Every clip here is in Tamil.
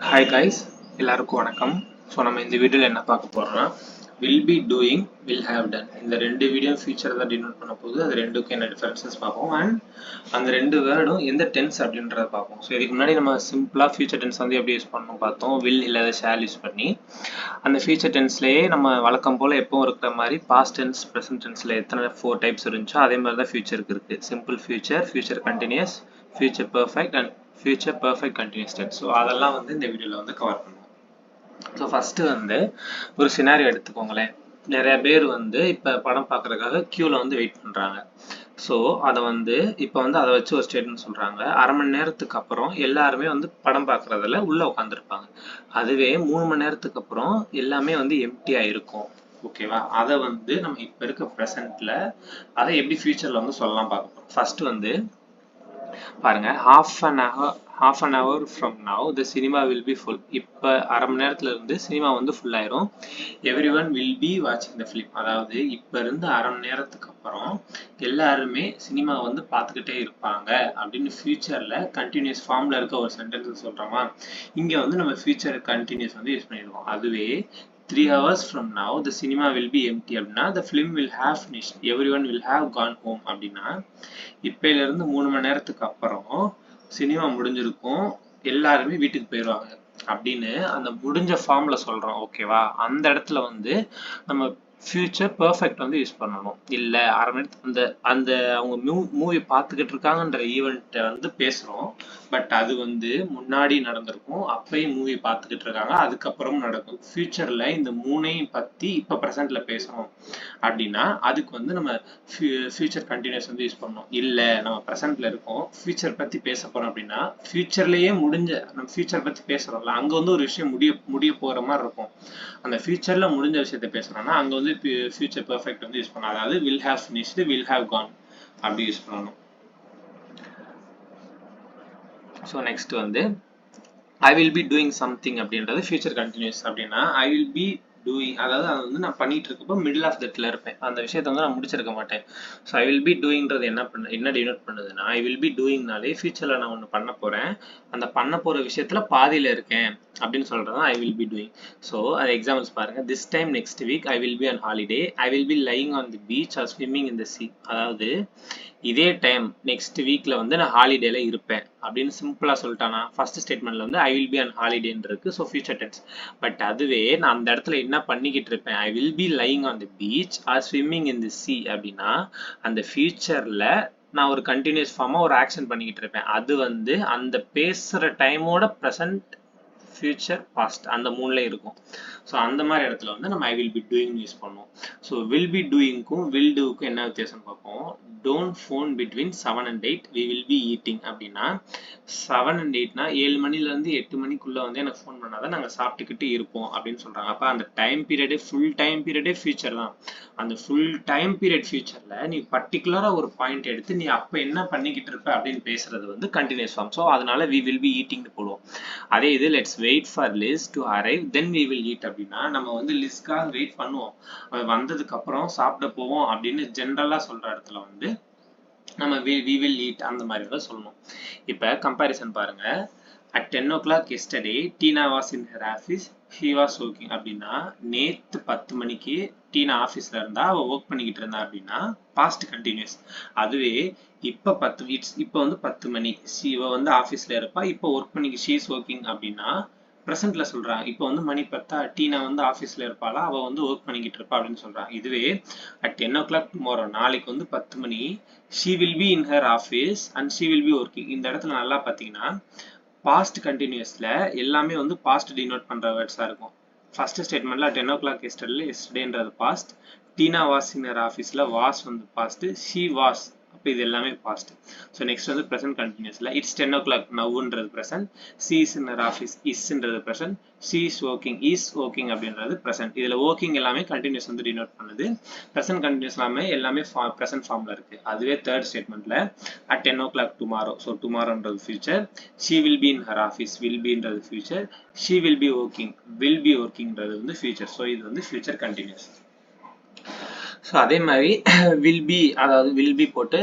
ஹாய் கைஸ், எல்லாருக்கும் வணக்கம். ஸோ நம்ம இந்த வீடியோவில் என்ன பார்க்க போகிறோம்னா will be doing, will have ton, இந்த ரெண்டு வீடியோ ஃபியூச்சர் தான் டினோட் பண்ண போகுது. அது ரெண்டுக்கும் என்ன டிஃபரன்சஸ் பார்ப்போம் அண்ட் அந்த ரெண்டு வேர்டும் எந்த டென்ஸ் அப்படின்றத பார்ப்போம். ஸோ இதுக்கு முன்னாடி நம்ம சிம்பிளாக ஃபியூச்சர் டென்ஸ் வந்து எப்படி யூஸ் பண்ணணும் பார்த்தோம், வில் இல்லாத ஷேல் யூஸ் பண்ணி. அந்த ஃபியூச்சர் டென்ஸ்லேயே நம்ம வழக்கம் போல் எப்பவும் இருக்கிற மாதிரி பாஸ்ட் டென்ஸ், ப்ரெசன்ட் டென்ஸில் எத்தனை 4 டைப்ஸ் இருந்துச்சோ அதே மாதிரி தான் ஃபியூச்சருக்கு இருக்குது. Simple future, future continuous, future perfect and future perfect continuous tense. So அதெல்லாம் வந்து இந்த வீடியோவில் வந்து கவர் பண்ணுவோம். ஸோ ஃபஸ்ட்டு வந்து ஒரு சினாரியோ எடுத்துக்கோங்களேன். நிறைய பேர் வந்து இப்போ படம் பார்க்குறதுக்காக க்யூவில் வந்து வெயிட் பண்ணுறாங்க. ஸோ அதை வந்து இப்போ வந்து அதை வச்சு ஒரு ஸ்டேட்மெண்ட் சொல்கிறாங்க. அரை மணி நேரத்துக்கு அப்புறம் எல்லாருமே வந்து படம் பார்க்குறதுல உள்ளே உட்காந்துருப்பாங்க. அதுவே 3 மணி நேரத்துக்கு அப்புறம் எல்லாமே வந்து எம்டியாக இருக்கும். ஓகேவா? அதை வந்து நம்ம இப்போ இருக்க ப்ரெசண்ட்டில் அதை எப்படி ஃபியூச்சரில் வந்து சொல்லலாம் பார்க்க போகிறோம். ஃபஸ்ட்டு வந்து பாருங்க, half an hour from now the cinema will be full. இப்போ அரை மணி நேரத்துல இருந்து சினிமா வந்து ஃபுல் ஆயிரும். everyone will be watching the film. அதாவது இப்போ இருந்து அரை மணி நேரத்துக்கு அப்புறம் எல்லாருமே சினிமா வந்து பார்த்துக்கிட்டே இருப்பாங்க அப்படின்னு ஃபியூச்சர்ல கண்டினியூஸ் ஃபார்ம்ல இருக்க ஒரு சென்டென்ஸ் சொல்றோமா. இங்க வந்து நம்ம ஃபியூச்சர் கண்டினியூஸ் வந்து யூஸ் பண்ணிடுவோம். அதுவே 3 hours from now the cinema will be empty அப்படின்னா the film will have finished, everyone will have gone home அப்படின்னா இப்பையில இருந்து 3 மணி நேரத்துக்கு அப்புறம் சினிமா முடிஞ்சிருக்கும், எல்லாருமே வீட்டுக்கு போயிடுவாங்க அப்படின்னு அந்த முடிஞ்ச ஃபார்ம்ல சொல்றோம். ஓகேவா? அந்த இடத்துல வந்து நம்ம ஃபியூச்சர் பெர்ஃபெக்ட் வந்து யூஸ் பண்ணணும். இல்லை அரை மணி அந்த அந்த அவங்க மூவி பார்த்துக்கிட்டு இருக்காங்கன்ற ஈவெண்ட்டை வந்து பேசுகிறோம். பட் அது வந்து முன்னாடி நடந்திருக்கும், அப்பயும் மூவி பார்த்துக்கிட்டு இருக்காங்க, அதுக்கப்புறமும் நடக்கும். ஃபியூச்சரில் இந்த மூணையும் பற்றி இப்போ ப்ரெசென்ட்டில் பேசுகிறோம் அப்படின்னா அதுக்கு வந்து நம்ம ஃபியூச்சர் கண்டினியூஸ் வந்து யூஸ் பண்ணணும். இல்லை நம்ம ப்ரெசென்ட்டில் இருக்கோம், ஃபியூச்சர் பற்றி பேச போகிறோம் அப்படின்னா ஃபியூச்சர்லேயே முடிஞ்ச நம்ம ஃபியூச்சர் பற்றி பேசுகிறோம்ல, அங்கே வந்து ஒரு விஷயம் முடிய போகிற மாதிரி இருக்கும். அந்த ஃபியூச்சரில் முடிஞ்ச விஷயத்த பேசுகிறோம்னா அங்கே வந்து ஃபியூச்சர் பெர்ஃபெக்ட் வந்து யூஸ் பண்ணணும். அதாவது will have finished, will have Khan அப்படி யூஸ் பண்ணணும். ஸோ நெக்ஸ்ட் வந்து I will be doing something அப்படின்றது ஃபியூச்சர் கண்டினியூஸ். அப்படின்னா ஐ வில் பி டூயிங், அதாவது அது வந்து நான் பண்ணிட்டு இருக்கப்போ மிடில் ஆஃப் தட்ல இருப்பேன், அந்த விஷயத்த வந்து நான் முடிச்சிருக்க மாட்டேன். ஸோ ஐ வில் பி டூயிங்கிறது என்ன டினோட் பண்ணுதுன்னா, ஐ வில் பி டூயிங்னாலே ஃபியூச்சரில் நான் ஒன்று பண்ண போகிறேன், அந்த பண்ண போகிற விஷயத்துல பாதியில் இருக்கேன் அப்படின்னு சொல்கிறது தான் I will be doing. So அது எக்ஸாம்பிள்ஸ் பாருங்க. This time next week I will be on holiday, I will be lying on the beach or swimming in the sea. அதாவது இதே டைம் நெக்ஸ்ட் வீக்ல வந்து நான் ஹாலிடேல இருப்பேன் அப்படின்னு சிம்பிளா சொல்லிட்டானா ஃபர்ஸ்ட் ஸ்டேட்மெண்ட்ல வந்து ஐ வில் பி ஆன் ஹாலிடேன்னு இருக்கு. So future tense. பட் அதுவே நான் அந்த இடத்துல என்ன பண்ணிக்கிட்டு இருப்பேன், I will be lying on the beach or swimming in the sea அப்படின்னா அந்த ஃபியூச்சர்ல நான் ஒரு கண்டினியூஸ் ஃபார்மா ஒரு ஆக்ஷன் பண்ணிக்கிட்டு இருப்பேன். அது வந்து அந்த பேசுற டைமோட ப்ரெசன்ட், ஃபியூச்சர், பாஸ்ட் அந்த மூணுல இருக்கும். ஸோ அந்த மாதிரி இடத்துல வந்து நம்ம ஐ வில் பி டூயிங் யூஸ் பண்ணுவோம். ஸோ வில் பி டூயிங்க்கும் வில் டூக்கும் என்ன வித்தியாசம் பார்ப்போம். Don't phone between 7 and 8 we will be eating அப்படின்னா 7 and 8னா 7 மணிலேருந்து 8 மணிக்குள்ள வந்து எனக்கு ஃபோன் பண்ணாதான் நாங்கள் சாப்பிட்டுக்கிட்டு இருப்போம் அப்படின்னு சொல்றாங்க. அப்போ அந்த டைம் பீரியடே ஃபுல் டைம் பீரியடே ஃபியூச்சர் தான். அந்த ஃபுல் டைம் பீரியட் ஃபியூச்சர்ல நீ பர்டிகுலரா ஒரு பாயிண்ட் எடுத்து நீ அப்போ என்ன பண்ணிக்கிட்டு இருப்ப அப்படின்னு பேசுறது வந்து கண்டினியூஸ் ஃபார்ம். ஸோ அதனால we will be eating போடுவோம். அதே இது let's wait for Liz to arrive then we will eat அப்படின்னா நம்ம வந்து லிஸ்ட்காக வெயிட் பண்ணுவோம், அது வந்ததுக்கு அப்புறம் சாப்பிட போவோம் அப்படின்னு ஜென்ரலா சொல்ற இடத்துல வந்து நம்ம we will eat அந்த மாதிரி தான் சொல்லணும். இப்போ கம்பேரிசன் பாருங்க. at 10 o'clock yesterday Tina was in her office, he was working அப்படின்னா நேத்து 10 மணிக்கு டீனா ஆஃபீஸ்ல இருந்தா அவ ஒர்க் பண்ணிக்கிட்டு இருந்தா அப்படின்னா பாஸ்ட் கண்டினியூஸ். அதுவே இப்போ வந்து 10 மணி இவ வந்து ஆஃபீஸ்ல இருப்பா, இப்போ ஒர்க் பண்ணி she is working அப்படின்னா ப்ரெசென்ட்ல சொல்றாங்க. இப்போ வந்து மணி 10 டீனா வந்து ஆஃபீஸ்ல இருப்பாளா, அவ வந்து ஒர்க் பண்ணிக்கிட்டு இருப்பா அப்படின்னு சொல்றாங்க. இதுவே at 10 o'clock tomorrow நாளைக்கு வந்து 10 மணி she will be in her office and she will be working. இந்த இடத்துல நல்லா பாத்தீங்கன்னா பாஸ்ட் கண்டினியூஸ்ல எல்லாமே வந்து பாஸ்ட் டினோட் பண்ற வேர்ட்ஸா இருக்கும். ஃபர்ஸ்ட் ஸ்டேட்மெண்ட்ல 10 o'clock yesterday past, Tina was in her ஆஃபீஸ்ல வாஸ் வந்து பாஸ்ட், ஷி வாஸ் அப்போ இது எல்லாமே பாஸ்ட். ஸோ நெக்ஸ்ட் வந்து ப்ரெசென்ட் கண்டினியூஸ்ல இட்ஸ் 10 o'clock நவ்ன்றது present, she is in her office இஸ்ன்றது ப்ரெசென்ட், ஷி இஸ் ஒர்க்கிங் அப்படின்றது ப்ரெசென்ட். இதுல ஒர்க்கிங் எல்லாமே கண்டினியூஸ் வந்து டினோட் பண்ணுது. ப்ரெசென்ட் கண்டினியூஸ் எல்லாமே ப்ரெசென்ட் ஃபார்ம்ல இருக்கு. அதுவே தேர்ட் ஸ்டேட்மெண்ட்ல at 10 o'clock tomorrow, ஸோ டுமாரோன்றது future, she will be in her office will beன்றது ஃபியூச்சர், she will be workingன்றது வந்து ஃபியூச்சர். ஸோ இது வந்து ஃபியூச்சர் கண்டினியூஸ். ஸோ அதே மாதிரி வில் பி, அதாவது வில் பி போட்டு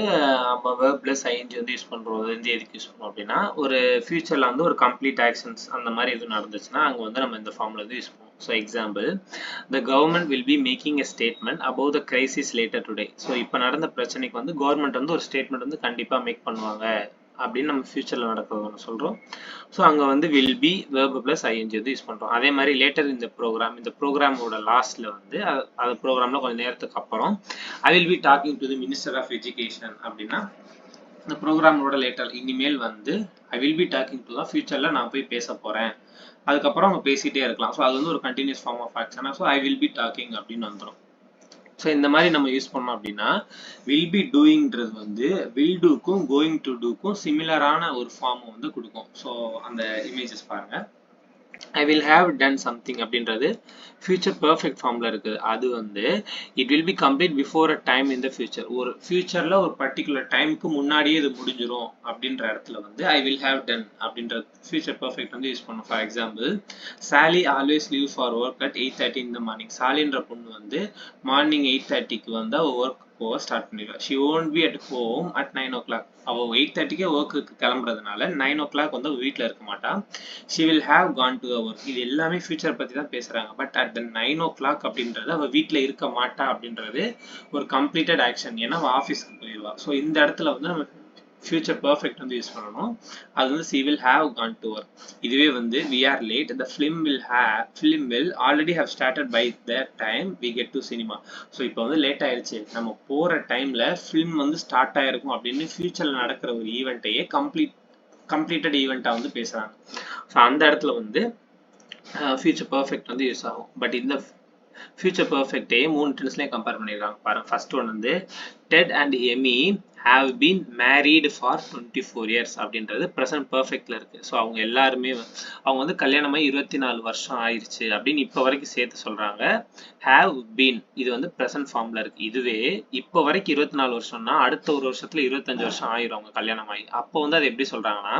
நம்ம verb ப்ளஸ் ஐஎன்ஜி வந்து யூஸ் பண்ணுறோம். அது வந்து எதுக்கு யூஸ் பண்ணுறோம் அப்படின்னா, ஒரு ஃபியூச்சரில் வந்து ஒரு கம்ப்ளீட் ஆக்ஷன்ஸ் அந்த மாதிரி எதுவும் நடந்துச்சுன்னா அங்கே வந்து நம்ம இந்த ஃபார்மில் வந்து யூஸ் பண்ணுவோம். So example, the government will be making a statement about the crisis later today. So இப்போ நடந்த பிரச்சனைக்கு வந்து கவர்மெண்ட் வந்து ஒரு ஸ்டேட்மெண்ட் வந்து கண்டிப்பாக மேக் பண்ணுவாங்க அப்படின்னு நம்ம ஃபியூச்சரில் நடக்கிறது ஒன்று சொல்கிறோம். ஸோ அங்கே வந்து will be verb plus ING வந்து யூஸ் பண்ணுறோம். அதே மாதிரி லேட்டர் இந்த ப்ரோக்ராமோட லாஸ்ட்டில் வந்து அது ப்ரோக்ராமில் கொஞ்சம் நேரத்துக்கு அப்புறம் I will be talking to the minister of education அப்படின்னா, இந்த ப்ரோக்ராமோட லேட்டர் இனிமேல் வந்து I will be talking to தான் ஃபியூச்சரில் நான் போய் பேச போகிறேன், அதுக்கப்புறம் அவங்க பேசிகிட்டே இருக்கலாம். ஸோ அது வந்து ஒரு கண்டினியூஸ் ஃபார்ம் ஆஃப் ஆக்ஷனா, so I will be talking அப்படின்னு வந்துடும். ஸோ இந்த மாதிரி நம்ம யூஸ் பண்ணோம் அப்படின்னா, வில் பி டூயிங்கிறது வந்து வில் டூக்கும் கோயிங் டு டூக்கும் சிமிலரான ஒரு ஃபார்ம் வந்து கொடுக்கும். ஸோ அந்த இமேஜஸ் பாருங்க. ஐ வில் ஹேவ் டன் சம்திங் அப்படின்றது ஃபியூச்சர் பர்ஃபெக்ட் ஃபார்ம்ல இருக்குது. அது வந்து it will be complete before a time in the future. ஒரு ஃபியூச்சர்ல ஒரு பர்டிகுலர் டைமுக்கு முன்னாடியே இது முடிஞ்சிடும் அப்படின்ற இடத்துல வந்து ஐ வில் ஹேவ் டன் அப்படின்ற ஃபியூச்சர் பர்ஃபெக்ட் வந்து யூஸ் பண்ணும். For example, Sally always leave for work at 8:30 in the morning. சாலின்ற பொண்ணு வந்து மார்னிங் 8:30க்கு வந்து அவள் ஒர்க் போக ஸ்டார்ட் பண்ணிடுவா. She won't be at home at 9 o'clock. அவள் 8:30க்கே ஒர்க்குக்கு கிளம்புறதுனால 9 o'clock வந்து வீட்டில் இருக்க மாட்டா. She will have Khan to the work. இது எல்லாமே ஃபியூச்சர் பற்றி தான் பேசுகிறாங்க. பட் அட் த 9 o'clock அப்படின்றது அவள் வீட்டில் இருக்க மாட்டா அப்படின்றது ஒரு கம்ப்ளீட்டட் ஆக்ஷன். ஏன்னா அவள் ஆஃபீஸ்க்கு போயிடுவா. ஸோ இந்த இடத்துல வந்து நம்ம ஃபியூச்சர் பர்ஃபெக்ட் வந்து யூஸ் பண்ணணும். அது வந்து she will have gone to work. இதுவே வந்து we are late, the film will already have started by that time we get to cinema. So இப்போ வந்து லேட் ஆயிடுச்சு, நம்ம போகிற டைமில் ஃபிலிம் வந்து ஸ்டார்ட் ஆயிருக்கும் அப்படின்னு ஃபியூச்சரில் நடக்கிற ஒரு ஈவெண்ட்டையே கம்ப்ளீட்டட் ஈவெண்ட்டாக வந்து பேசுகிறாங்க. ஸோ அந்த இடத்துல வந்து ஃபியூச்சர் பர்ஃபெக்ட் வந்து யூஸ் ஆகும். பட் இந்த ஃபியூச்சர் பர்ஃபெக்டே 3 டென்ஸ்லேயும் கம்பேர் பண்ணியிருக்காங்க பாருங்க. ஃபர்ஸ்ட் ஒன் வந்து Ted and Amy have been married for 24 years அப்படின்றது ப்ரெசன்ட் பர்ஃபெக்ட்ல இருக்கு. ஸோ அவங்க எல்லாருமே அவங்க வந்து கல்யாணமாகி 24 வருஷம் ஆயிடுச்சு அப்படின்னு இப்போ வரைக்கும் சேர்த்து சொல்றாங்க. have been இது வந்து ப்ரெசன்ட் ஃபார்ம்ல இருக்கு. இதுவே இப்போ வரைக்கும் 24 வருஷம்னா அடுத்த ஒரு வருஷத்துல 25 வருஷம் ஆயிரும் அவங்க கல்யாணமாகி. அப்போ வந்து அது எப்படி சொல்றாங்கன்னா,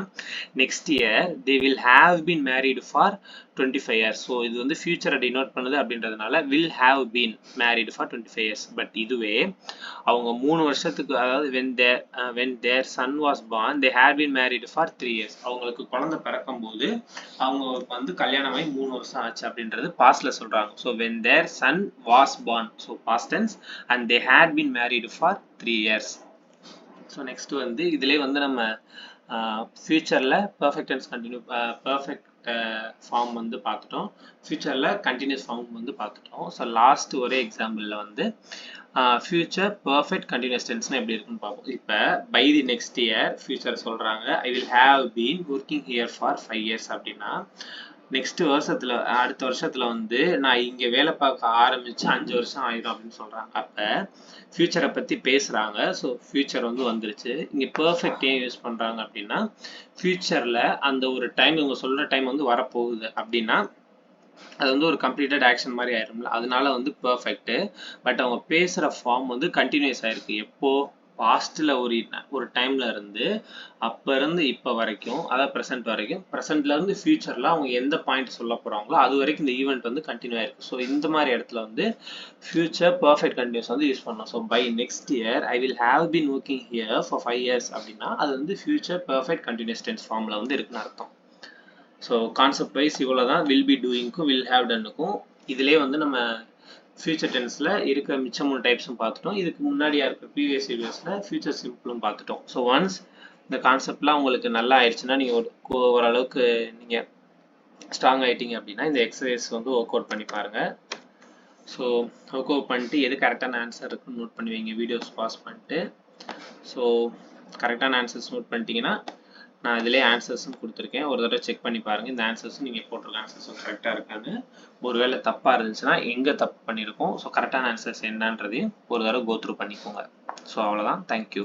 next year they will have been married for 25 years. So இது வந்து ஃபியூச்சரை டினோட் பண்ணுது அப்படின்றதுனால will have been married for 25 years. But இதுவே அவங்க 3 வருஷத்துக்கு, அதாவது when their son was born they had been married for 3 years. அவங்களுக்கு குழந்தை பிறக்கும் போது அவங்க வந்து கல்யாணமாகி 3 வருஷம் ஆச்சு அப்படின்றது பாஸ்ட்ல சொல்றாங்க. So when their son was born, so past tense, and they had been married for 3 years. So next வந்து இதுலேயே வந்து நம்ம ஃபியூச்சரில் பர்ஃபெக்ட் டென்ஸ் பர்ஃபெக்ட் ஃபார்ம் வந்து பார்த்துட்டோம், ஃபியூச்சரில் கண்டினியூஸ் ஃபார்ம் வந்து பார்த்துட்டோம். ஸோ லாஸ்ட் ஒரே எக்ஸாம்பிளில் வந்து ஃபியூச்சர் பர்ஃபெக்ட் கண்டினியூஸ் டென்ஸ்னா எப்படி இருக்குன்னு பார்ப்போம். இப்போ by the next year future சொல்கிறாங்க I will have been working here for 5 years அப்படின்னா நெக்ஸ்ட் வருஷத்துல அடுத்த வருஷத்துல வந்து நான் இங்க வேலை பார்க்க ஆரம்பிச்சு 5 வருஷம் ஆயிரும் அப்படின்னு சொல்றாங்க. அப்ப ஃபியூச்சரை பத்தி பேசுறாங்க. ஸோ ஃபியூச்சர் வந்து வந்துருச்சு. இங்க பெர்ஃபெக்ட் ஏன் யூஸ் பண்றாங்க அப்படின்னா, ஃபியூச்சர்ல அந்த ஒரு டைம் இவங்க சொல்ற டைம் வந்து வரப்போகுது அப்படின்னா அது வந்து ஒரு கம்ப்ளீட்டட் ஆக்ஷன் மாதிரி ஆயிரும்ல, அதனால வந்து பெர்ஃபெக்ட். பட் அவங்க பேசுற ஃபார்ம் வந்து கண்டினியூஸ் ஆயிருக்கு. எப்போ பாஸ்ட்ல ஒரு டைம்ல இருந்து அப்ப இருந்து இப்ப வரைக்கும், அதாவது ப்ரெசென்ட் வரைக்கும், ப்ரெசென்ட்ல இருந்து ஃபியூச்சர்ல அவங்க எந்த பாயிண்ட் சொல்ல போறாங்களோ அது வரைக்கும் இந்த ஈவெண்ட் வந்து கண்டினியூ ஆயிருக்கு. ஸோ இந்த மாதிரி இடத்துல வந்து ஃபியூச்சர் பர்ஃபெக்ட் கண்டினியூஸ் வந்து யூஸ் பண்ணோம். So by next year I will have been working here for 5 years அப்படின்னா அது வந்து ஃபியூச்சர் பர்ஃபெக்ட் கண்டினியூஸ் டென்ஸ் ஃபார்ம்ல வந்து இருக்குன்னு அர்த்தம். ஸோ கான்செப்ட் வைஸ் இவ்வளோ தான் வில் பி டூயிங்க்கும் வில் ஹேவ் டன்னுக்கும். இதிலே வந்து நம்ம ஃபியூச்சர் டென்ஸில் இருக்கிற மிச்சம் 3 டைப்ஸும் பார்த்துட்டோம். இதுக்கு முன்னாடியா இருக்கிற ப்ரீவியஸ் வீடியோஸில் ஃபியூச்சர் சிம்பிளும் பார்த்துட்டோம். ஸோ ஒன்ஸ் இந்த கான்செப்ட்லாம் உங்களுக்கு நல்லா ஆயிடுச்சுன்னா நீங்கள் ஓரளவுக்கு நீங்கள் ஸ்ட்ராங் ஆகிட்டீங்க அப்படின்னா இந்த எக்ஸசைஸ் வந்து ஒர்க் அவுட் பண்ணி பாருங்கள். ஸோ ஒர்க் அவுட் பண்ணிட்டு எது கரெக்டான ஆன்சர் இருக்குன்னு நோட் பண்ணி வைங்க, வீடியோஸ் பாஸ் பண்ணிட்டு. ஸோ கரெக்டான ஆன்சர்ஸ் நோட் பண்ணிட்டீங்கன்னா நான் இதிலே ஆன்சர்ஸும் கொடுத்துருக்கேன், ஒரு தடவை செக் பண்ணி பாருங்கள் இந்த ஆன்சர்ஸும் நீங்கள் போட்டிருக்க ஆன்சர்ஸும் கரெக்டாக இருக்கான்னு. ஒருவேளை தப்பாக இருந்துச்சுன்னா எங்கே தப்பு பண்ணியிருக்கோம், ஸோ கரெக்டான ஆன்சர்ஸ் என்னன்றதையும் ஒரு தடவை கோத்ரூ பண்ணிக்கோங்க. ஸோ அவ்வளோதான். தேங்க்யூ.